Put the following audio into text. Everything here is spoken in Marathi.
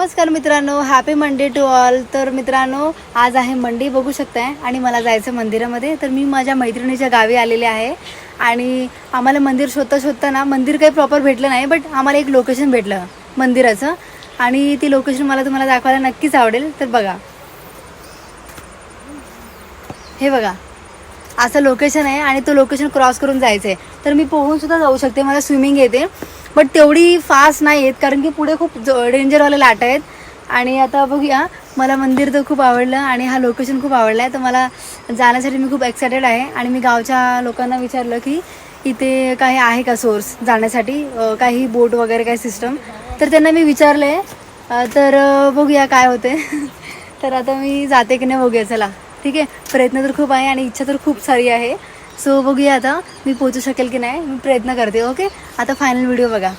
नमस्कार मित्रांनो, हॅपी मंडे टू ऑल. तर मित्रांनो, आज आहे मंडे बघू शकताय आणि मला जायचं मंदिरामध्ये. तर मी माझ्या मैत्रिणीच्या गावी आलेले आहे आणि आम्हाला मंदिर शोधता ना मंदिर काही प्रॉपर भेटलं नाही, बट आम्हाला एक लोकेशन भेटलं मंदिराचं आणि ती लोकेशन मला तुम्हाला दाखवायला नक्कीच आवडेल. तर बघा, हे बघा असं लोकेशन आहे आणि तो लोकेशन क्रॉस करून जायचं आहे. तर मी पोहूनसुद्धा जाऊ शकते, मला स्विमिंग येते, बट तेवढी फास्ट नाही येत कारण की पुढे खूप डेंजरवाले लाटा आहेत. आणि आता बघूया, मला मंदिर तर खूप आवडलं आणि हा लोकेशन खूप आवडला आहे. तर मला जाण्यासाठी मी खूप एक्सायटेड आहे आणि मी गावच्या लोकांना विचारलं की इथे काही आहे का सोर्स जाण्यासाठी, काही बोट वगैरे काही सिस्टम. तर त्यांना मी विचारलं आहे. तर बघूया काय होते. तर आता मी जाते की नाही बघूया. चला ठीक आहे, प्रयत्न तर खूप आहे आणि इच्छा तर खूप सारी आहे. सो बघूया आता मी पोहोचू शकेल की नाही, मी प्रयत्न करते. ओके, आता फायनल व्हिडिओ बघा.